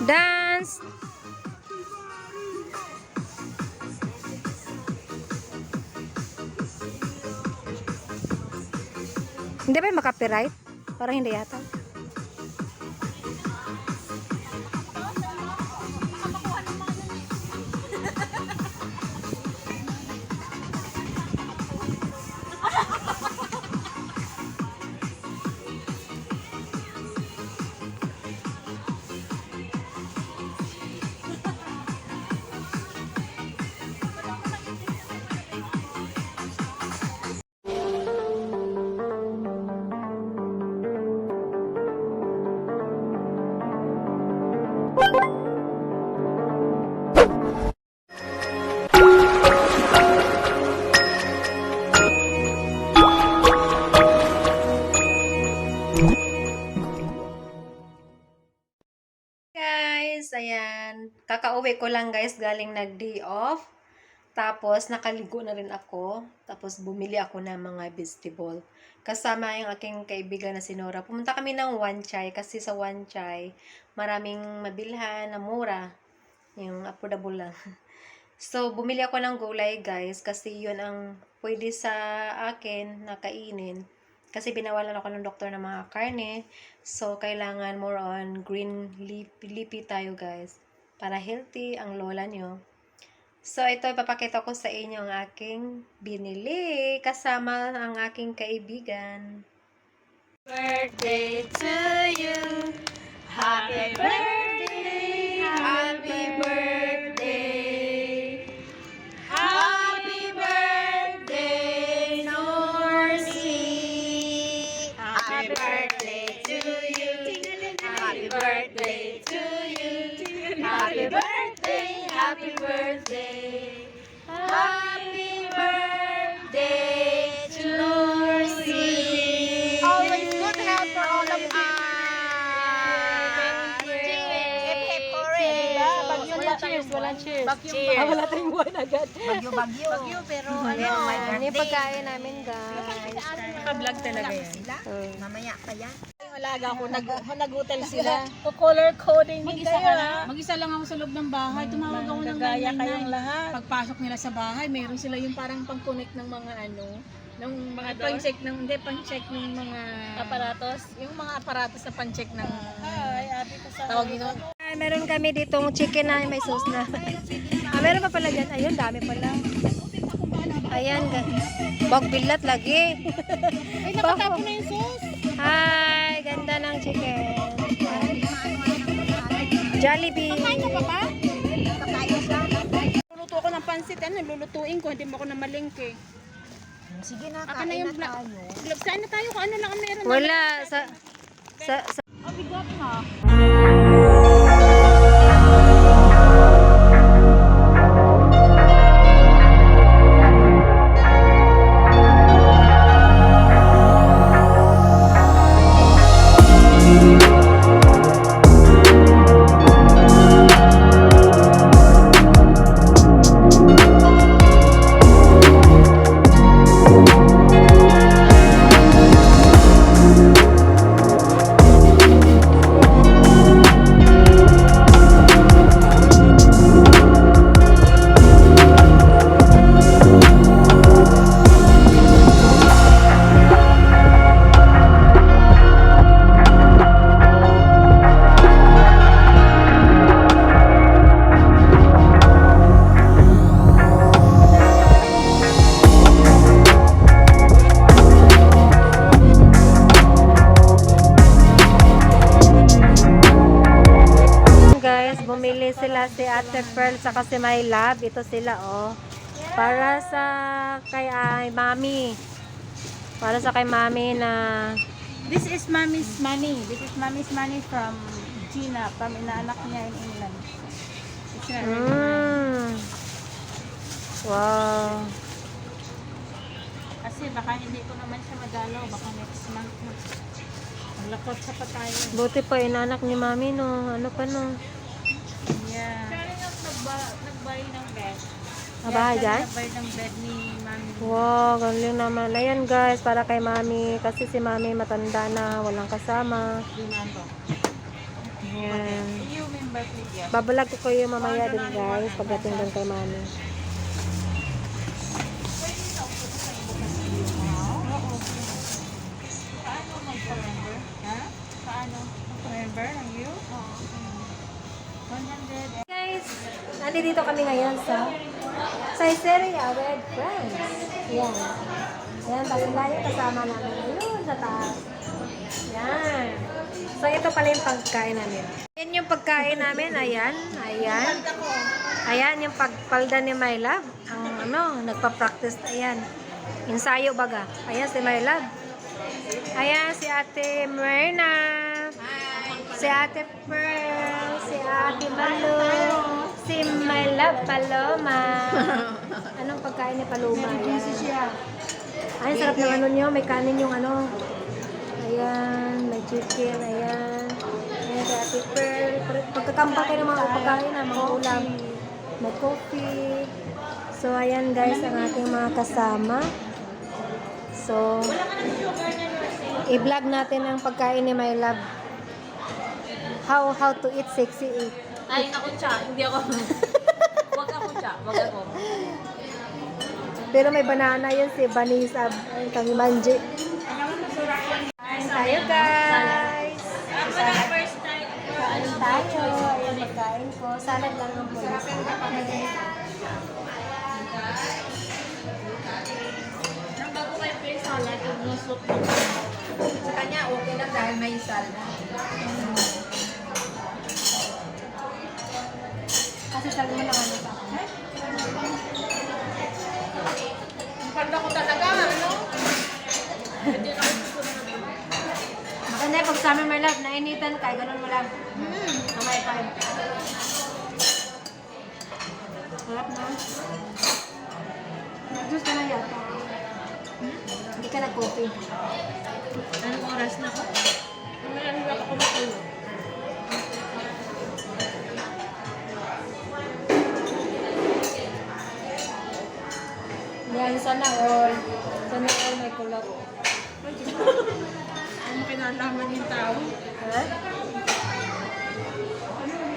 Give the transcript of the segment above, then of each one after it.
Dance! Hindi ba yung makapiright? Parang hindi yata. Guys, ayan. Kakauwi ko lang guys, galing nag-day off. Tapos, nakaligo na rin ako. Tapos, bumili ako ng mga vegetable. Kasama yung aking kaibigan na si Nora. Pumunta kami ng Wanchay kasi sa Wanchay, maraming mabilhan na mura. Yung affordable lang. So, bumili ako ng gulay guys kasi yun ang pwede sa akin na kainin. Kasi binawalan ako ng doktor ng mga karne. So, kailangan more on green leafy tayo guys. Para healthy ang lola nyo. So, ito ipapakita ko sa inyo ang aking binili. Kasama ang aking kaibigan. Birthday to you. Happy birthday. Happy birthday. Happy birthday, Norcy. Happy birthday to you. Happy birthday to you. Happy birthday. Happy birthday. Happy birthday to Norcy. Always good health for all of us. Cheers, walang cheers. Cheers. Wala tayong buwan agad. Bagyo, pero ano, my Ayan, birthday. yung pagkain namin guys. Naka-vlog talaga yan. Mamaya pa yan. Alaga ko, nag-hotel sila. Color coding din kayo. Mag-isa lang ako sa loob ng bahay. Tumawag ako ng Gaya 999. kayong lahat. Pagpasok nila sa bahay, mayroon sila yung parang pang-connect ng mga ano, ng mga pang-check ng, hindi, pang-check ng mga Aparatos. yung mga aparatos na pang-check ng Ay, ate ko sa tawag nito. Ay, meron kami ditong chicken na may sauce na. Meron pa pala dyan. Ayun, dami pala. Ayan, bagbilat lagi. Ay, nakatapon na yung sauce. Hi, ganda ng chicken. Jollibee. Luluto ako ng pansit, ano, lulutuin ko, hindi mo ako na malingke. Sige na, Aka na kain yung na tayo. Saan na tayo kung ano lang ang meron. Wala. Sa Oh, bigot ha. bumili sila si Ate Pearl sa kasi my love. Ito sila oh. Para sa kay Mami. Para sa kay Mami na This is Mommy's money. This is Mommy's money from Gina, from inaanak niya in England. It's not really mine. Wow. Kasi baka hindi ko naman siya madalaw. Baka next month na. Ang lakot sa patayo. Buti pa inanak ni Mami no. Ano pa no? Yeah. Siya rin yung nag-buy ng bed. Mabahay dyan? Nag-buy ng bed ni Mami. Wow, galing naman. Ayan guys, para kay Mami. Kasi si Mami matanda na, walang kasama. Remember. Ayan. You remember Babalag ko kayo mamaya din guys, pagdating doon kay mami. Paano mag-surrender? Ha? Paano? Surrender ng you? 100. Guys, nandito kami ngayon sa Caesarea Red Friends. Yan. Ayan, tayo kasama namin ngayon sa taas. Yan. So, ito pala yung pagkain namin. Yan yung pagkain namin. Ayan. Ayan. Ayan yung pagpalda ni My Love. Ang nagpa-practice. Ayan. Ensayo baga. Ayan si My Love. Ayan si Ate Myrna. Si Ate Pearl. Si Ate Malu. Si My Love Paloma. Anong pagkain ni Paloma? Ayan. Ay, sarap ng ano nyo. May kanin yung ano. Ayan. May chicken. Ayan. Ayan si Ate Pearl. Pagkakampal kayo ng mga pagkain na mga ulam. May coffee. So, ayan guys ang ating mga kasama. So, i-vlog natin ang pagkain ni My Love. How to eat sexy eat. Ay, naku, Cha. Hindi ako. Wag ako, Cha. Wag ako. Pero may banana yun si Vanessa. Ay, kami manji. Kain tayo guys. First time. Kain tayo. Ayan magkain ko. Salad lang ang pulis. Nang bago kayo pa yung salad, yung nusok. Sa kanya, okay lang dahil may salad. Kasi sabi mo lang ano sa akin. Ang panda ko talaga, ano? Hindi ako susunod. Maganda yung pag sa amin, My Love, nainitan ka, ganun mo lang. Mamay pa yun. Sarap na. Nag-juice ka na yata. Hindi ka nag-coffee. Anong oras na? Ano ba ako matulog? Yan, sana all. Sana all may kulot. Ano kinalaman yung tao? Ha?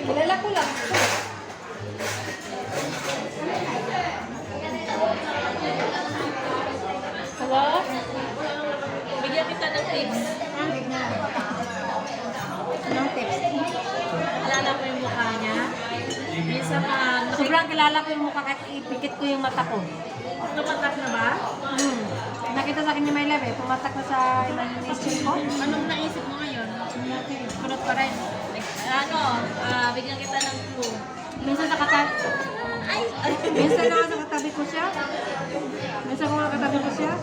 Kilala ko lang. Hello? Bigyan kita ng tips. Anong tips? Alala ko yung mukha niya. Minsan pa, Sobrang kilala ko yung mukha kahit ipikit ko yung mata ko. tumatak na ba? Nakita sa akin ni My Love eh. Pumatak na sa imagination ko. Anong naisip mo ngayon? Kurot pa rin. Ano, bigyan kita ng clue. Minsan sa katabi. Minsan na sa katabi ko siya. Minsan ko nga katabi ko siya.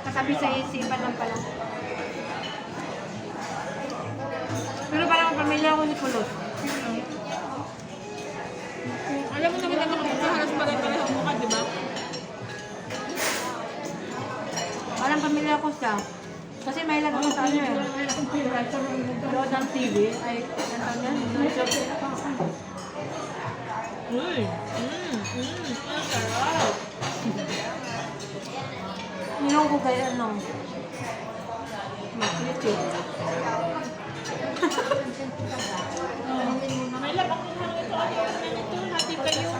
Katabi sa isipan lang pala. Pero parang pamilya ko ni Kulot. Alam mo naman naman kung halos pare-pareho ang mukha, di ba? Parang pamilya ko siya. Kasi may lang ako sa ano eh. Load ng TV. Ay, ano yan? Ang sarap. Nilong ko kaya ano. Mag-YouTube. May labak yung hangin ito. Ano yung ito? Hati kayo.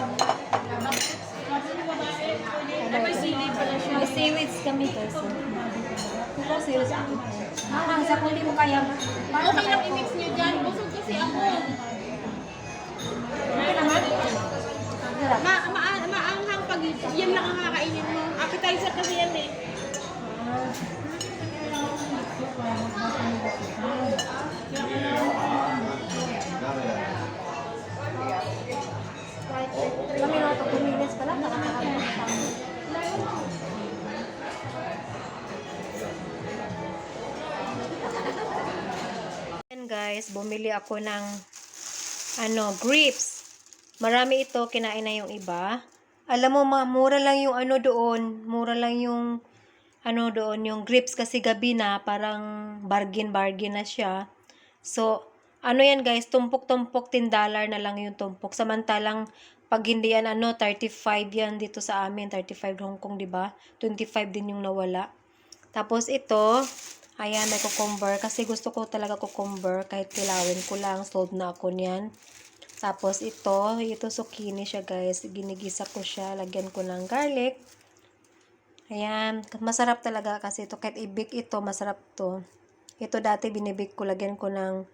May sili pala siya. May seaweeds kami guys. Ito seaweeds ako. Ang sa kung di mo kaya. Okay lang i-mix nyo dyan. Busog kasi ako. Okay naman. Sarap. Maanghang pag yan lang ang kakainin mo. Appetizer kasi yan eh. Kami na ito, 2 minutes pa lang. Nakakakaroon pa kami. Ayan guys, bumili ako ng grapes. Marami ito, kinain na yung iba. Alam mo, mura lang yung doon. Mura lang yung doon, yung grapes kasi gabi na, parang bargain na siya. So, yan guys, tumpok-tumpok, $10 na lang yung tumpok. Samantalang, pag hindi yan, 35 yan dito sa amin, 35 Hong Kong, diba? 25 din yung nawala. Tapos ito, Ayan, may cucumber. Kasi gusto ko talaga cucumber. Kahit kilawin ko lang. Sold na ako niyan. Tapos ito zucchini siya guys. Ginigisa ko siya. Lagyan ko ng garlic. Ayan. Masarap talaga kasi ito. Kahit i-bake ito, masarap to. Ito dati binibake ko. Lagyan ko ng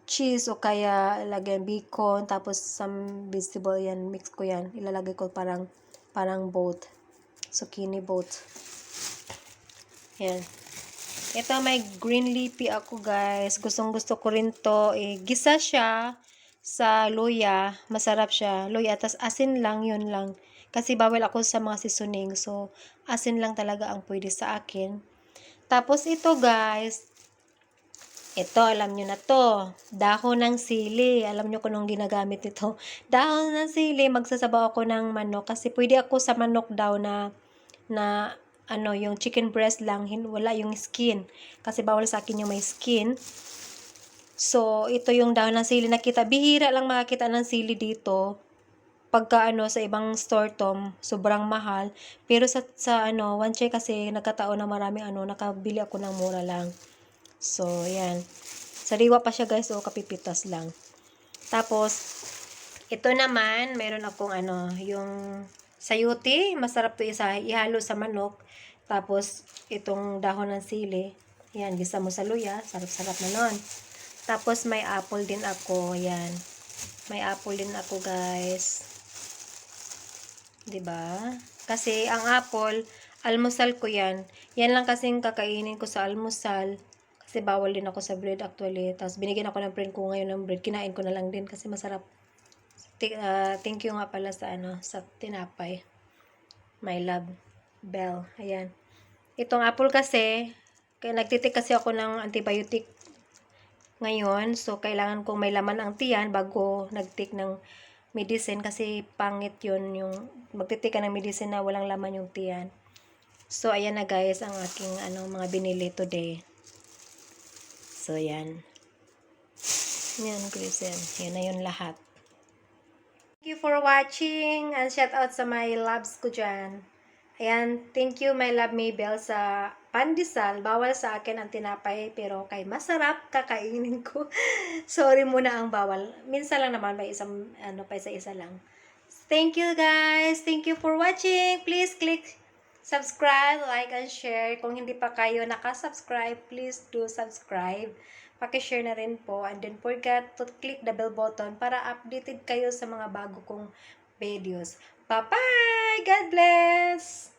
cheese o kaya lagyan bacon. Tapos some vegetable yan. Mix ko yan. Ilalagay ko parang boat. Zucchini boat. Ayan. Ito may green leafy ako guys. Gustong gusto ko rin to. Gisa siya sa luya. Masarap siya. Luya. Tas asin lang. Yun lang. Kasi bawal ako sa mga seasoning. So, asin lang talaga ang pwede sa akin. Tapos ito guys. Ito, alam nyo na to. Dahon ng sili. Alam nyo kung anong ginagamit nito. Dahon ng sili. Magsasabaw ako ng manok. Kasi pwede ako sa manok daw na yung chicken breast lang, wala yung skin. Kasi bawal sa akin yung may skin. So, ito yung dahon ng sili nakita. Bihira lang makakita ng sili dito. Pagka sa ibang store to, sobrang mahal. Pero sa one check kasi nagkataon na maraming nakabili ako ng mura lang. So, yan. Sariwa pa siya guys, kapipitas lang. Tapos, ito naman, meron akong yung sayuti. Masarap to ihalo sa manok. Tapos, itong dahon ng sili. Yan, gisa mo sa luya. Sarap-sarap na nun. Tapos, may apple din ako. Yan. May apple din ako, guys. 'Di ba? Kasi, ang apple, almusal ko yan. Yan lang kasing kakainin ko sa almusal. Kasi, bawal din ako sa bread actually. Tapos, binigyan ako ng friend ko ngayon ng bread. Kinain ko na lang din kasi masarap. Thank you nga pala sa sa tinapay. My love. Bell. Ayan. Itong apple kasi, nagtitik kasi ako ng antibiotic ngayon. So, kailangan kong may laman ang tiyan bago nagtik ng medicine kasi pangit yun yung magtitik ka ng medicine na walang laman yung tiyan. So, ayan na guys ang aking mga binili today. So, yan. Yan, Grisen. Yan na yun lahat. Thank you for watching and shout out sa my loves ko dyan. Ayan, thank you my love Maybell sa pandesal. Bawal sa akin ang tinapay pero kay masarap kakainin ko. Sorry muna ang bawal. Minsan lang naman may isang pa isa-isa lang. Thank you guys. Thank you for watching. Please click subscribe, like and share. Kung hindi pa kayo nakasubscribe, please do subscribe. Paki-share na rin po and don't forget to click the bell button para updated kayo sa mga bago kong videos. Bye-bye! God bless!